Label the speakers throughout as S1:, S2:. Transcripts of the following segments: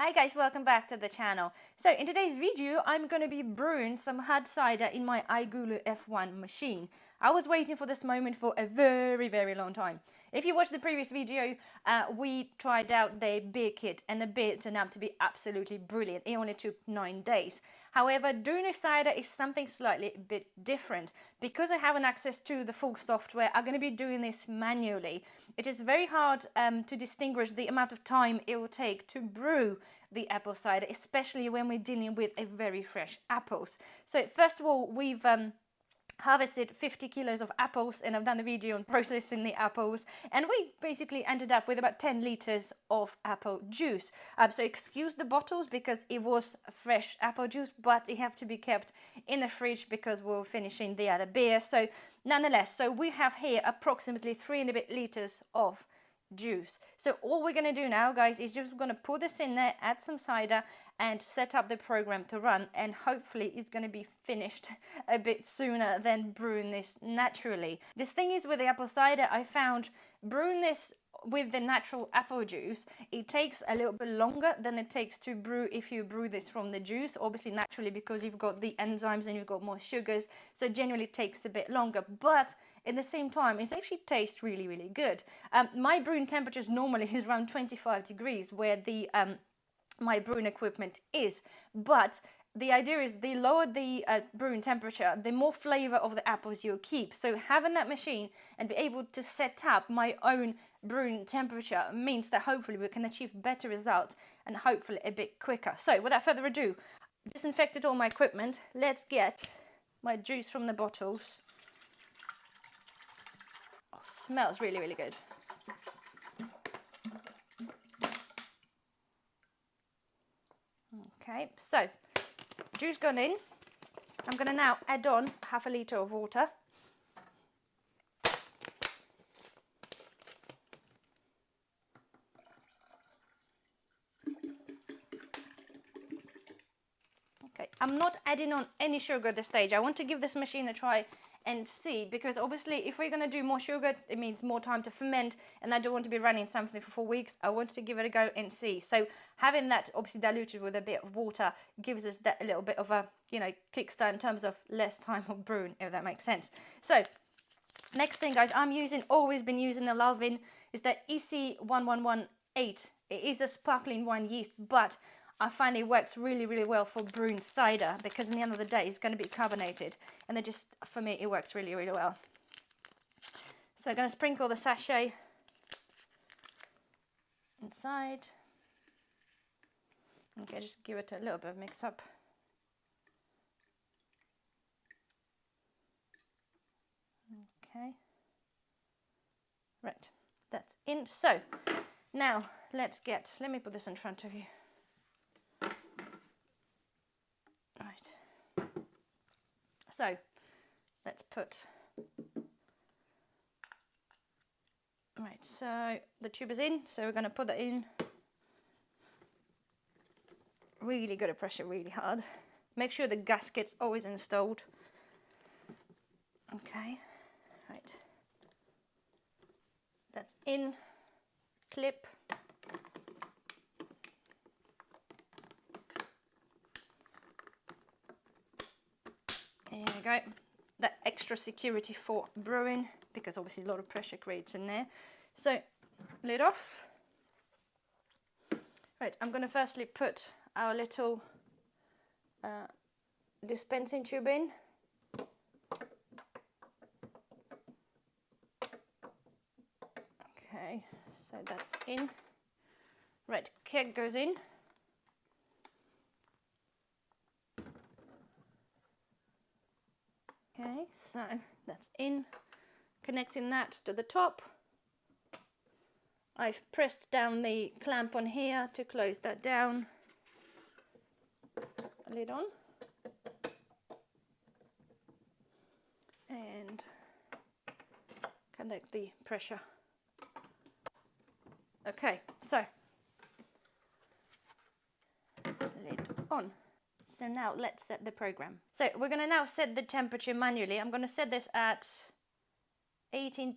S1: Hi guys, welcome back to the channel. So in today's video, I'm going to be brewing some hard cider in my Igulu F1 machine. I was waiting for this moment for a very long time. If you watched the previous video, we tried out the beer kit and the beer turned out to be absolutely brilliant. It only took 9 days. However, doing a cider is something slightly a bit different. Because I haven't access to the full software, I'm going to be doing this manually. It is very hard to distinguish the amount of time it will take to brew the apple cider, especially when we're dealing with a very fresh apples. So first of all, we've harvested 50 kilos of apples, and I've done a video on processing the apples, and we basically ended up with about 10 liters of apple juice. So excuse the bottles because it was fresh apple juice, but it have to be kept in the fridge because we're finishing the other beer. So nonetheless, so we have here approximately 3 and a bit liters of juice. So all we're going to do now, guys, is just going to put this in there, add some cider and set up the program to run, and hopefully it's going to be finished a bit sooner than brewing this naturally. The thing is with the apple cider, I found brewing this with the natural apple juice, it takes a little bit longer than it takes to brew if you brew this from the juice, obviously naturally, because you've got the enzymes and you've got more sugars, so generally it takes a bit longer, but at the same time it actually tastes really good. My brewing temperatures normally is around 25 degrees where the my brewing equipment is, but the idea is the lower the brewing temperature, the more flavor of the apples you'll keep. So having that machine and be able to set up my own brewing temperature means that hopefully we can achieve better results and hopefully a bit quicker. So without further ado, disinfected all my equipment. Let's get my juice from the bottles. Oh, smells really good. Okay, so juice gone in. I'm going to now add on half a litre of water. Okay, I'm not adding on any sugar at this stage. I want to give this machine a try and see, because obviously if we're going to do more sugar, it means more time to ferment, and I don't want to be running something for 4 weeks. I want to give it a go and see. So having that obviously diluted with a bit of water gives us that a little bit of a, you know, kickstart in terms of less time of brewing, if that makes sense. So next thing, guys, always been using the Lalvin is the EC1118. It is a sparkling wine yeast, but I find it works really well for brewing cider, because in the end of the day it's going to be carbonated, and it just, for me, it works really well. So I'm going to sprinkle the sachet inside. Okay, just give it a little bit of mix up. Okay, right, that's in. So now let me put this in front of you. Right, so let's put, right, so the tube is in, so we're going to put that in. Really got to press it really hard. Make sure the gasket's always installed. Okay, right, that's in, clip. There we go. That extra security for brewing, because obviously a lot of pressure creates in there. So lid off. Right, I'm going to firstly put our little dispensing tube in. Okay, so that's in. Right, keg goes in. Okay, so that's in. Connecting that to the top. I've pressed down the clamp on here to close that down. Lid on. And connect the pressure. Okay, so lid on. So now let's set the program. So we're going to now set the temperature manually. I'm going to set this at 18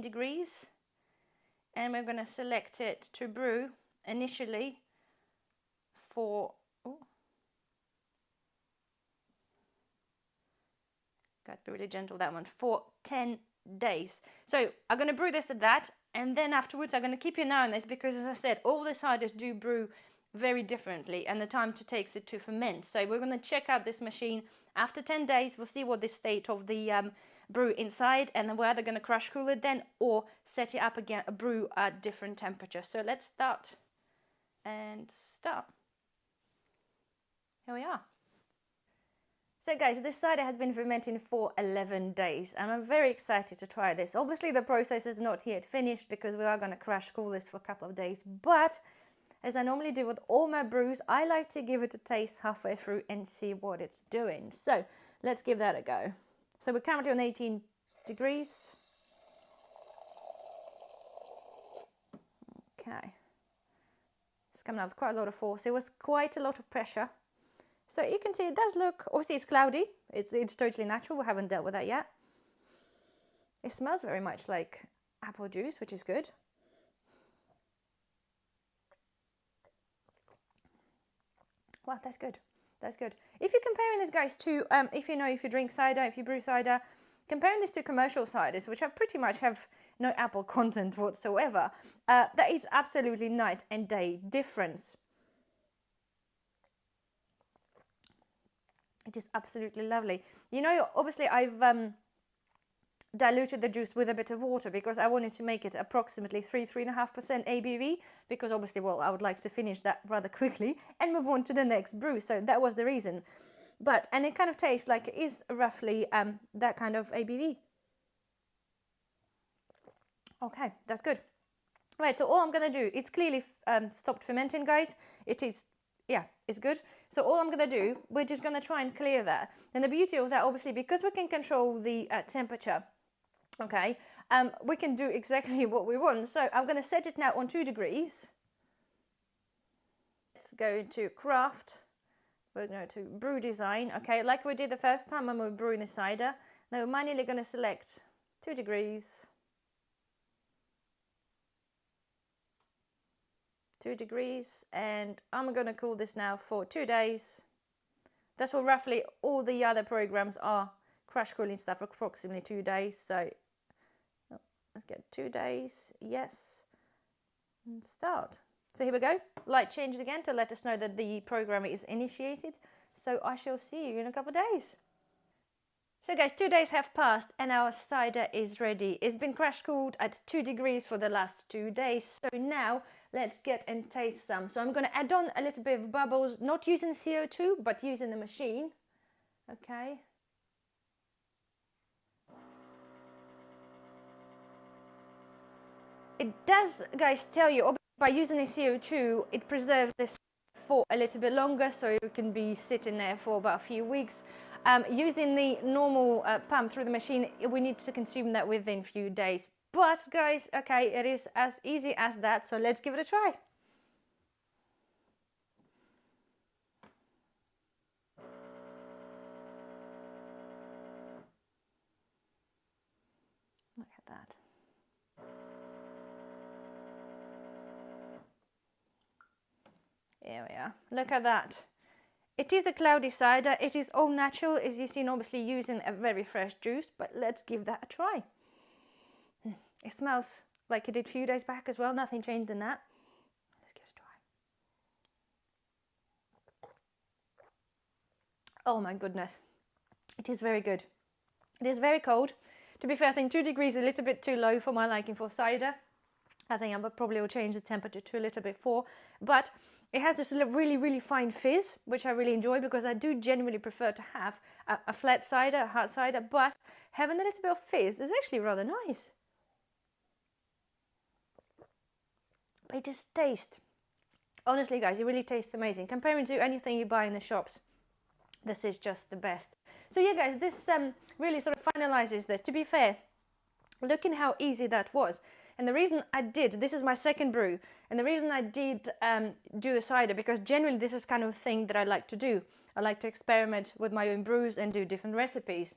S1: degrees, and we're going to select it to brew initially for, oh, got to be really gentle that one, for 10 days. So I'm going to brew this at that, and then afterwards I'm going to keep an eye on this, because as I said, all the ciders do brew very differently, and the time it takes it to ferment. So we're going to check out this machine after 10 days. We'll see what the state of the brew inside, and then we're either going to crush cool it then, or set it up again, a brew at different temperature. So let's start. Here we are. So guys, this cider has been fermenting for 11 days, and I'm very excited to try this. Obviously the process is not yet finished, because we are going to crush cool this for a couple of days, but as I normally do with all my brews, I like to give it a taste halfway through and see what it's doing. So let's give that a go. So we're currently on 18 degrees. Okay. It's coming out with quite a lot of force. It was quite a lot of pressure. So you can see it does look, obviously it's cloudy. It's totally natural. We haven't dealt with that yet. It smells very much like apple juice, which is good. Wow, that's good. That's good. If you're comparing this, guys, to, if you drink cider, if you brew cider, comparing this to commercial ciders, which are pretty much have no apple content whatsoever, that is absolutely night and day difference. It is absolutely lovely. You know, obviously I've diluted the juice with a bit of water, because I wanted to make it approximately 3.5% ABV, because obviously, well, I would like to finish that rather quickly and move on to the next brew. So that was the reason. And it kind of tastes like it is roughly that kind of ABV. Okay, that's good. Right, so all I'm going to do, it's clearly stopped fermenting, guys. It is, yeah, it's good. So all I'm going to do, we're just going to try and clear that. And the beauty of that, obviously, because we can control the temperature, okay, we can do exactly what we want. So I'm going to set it now on 2 degrees. Let's go to craft. We're going to brew design. Okay, like we did the first time when we were brewing the cider. Now we're manually going to select 2 degrees. 2 degrees, and I'm going to cool this now for 2 days. That's what roughly all the other programs are. Crush cooling stuff for approximately 2 days. So let's get 2 days. Yes. And start. So here we go. Light changed again to let us know that the program is initiated. So I shall see you in a couple of days. So guys, 2 days have passed and our cider is ready. It's been crash cooled at 2 degrees for the last 2 days. So now let's get and taste some. So I'm going to add on a little bit of bubbles, not using CO2, but using the machine. Okay. It does, guys, tell you, by using the CO2, it preserves this for a little bit longer, so it can be sitting there for about a few weeks. Using the normal pump through the machine, we need to consume that within a few days. But guys, okay, it is as easy as that, so let's give it a try. Look at that. Here we are. Look at that. It is a cloudy cider. It is all natural, as you've seen, obviously using a very fresh juice, but let's give that a try. It smells like it did a few days back as well. Nothing changed in that. Let's give it a try. Oh my goodness. It is very good. It is very cold. To be fair, I think 2 degrees is a little bit too low for my liking for cider. I think I probably will change the temperature to a little bit more, but it has this really, really fine fizz, which I really enjoy, because I do genuinely prefer to have a flat cider, a hard cider, but having a little bit of fizz is actually rather nice. It just tastes, honestly guys, it really tastes amazing. Comparing to anything you buy in the shops, this is just the best. So yeah guys, this really sort of finalizes this. To be fair, looking how easy that was. And the reason I did, this is my second brew, and the reason I did do the cider, because generally this is kind of a thing that I like to do. I like to experiment with my own brews and do different recipes.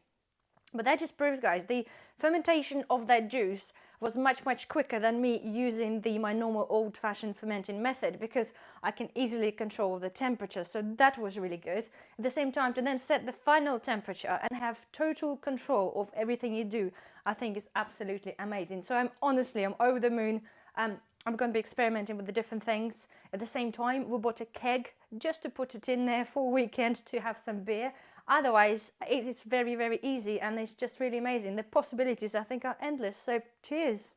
S1: But that just proves, guys, the fermentation of that juice was much quicker than me using my normal old-fashioned fermenting method, because I can easily control the temperature. So that was really good. At the same time, to then set the final temperature and have total control of everything you do, I think is absolutely amazing. So I'm over the moon. I'm going to be experimenting with the different things. At the same time, we bought a keg just to put it in there for a weekend to have some beer. Otherwise, it is very easy, and it's just really amazing. The possibilities, I think, are endless. So cheers.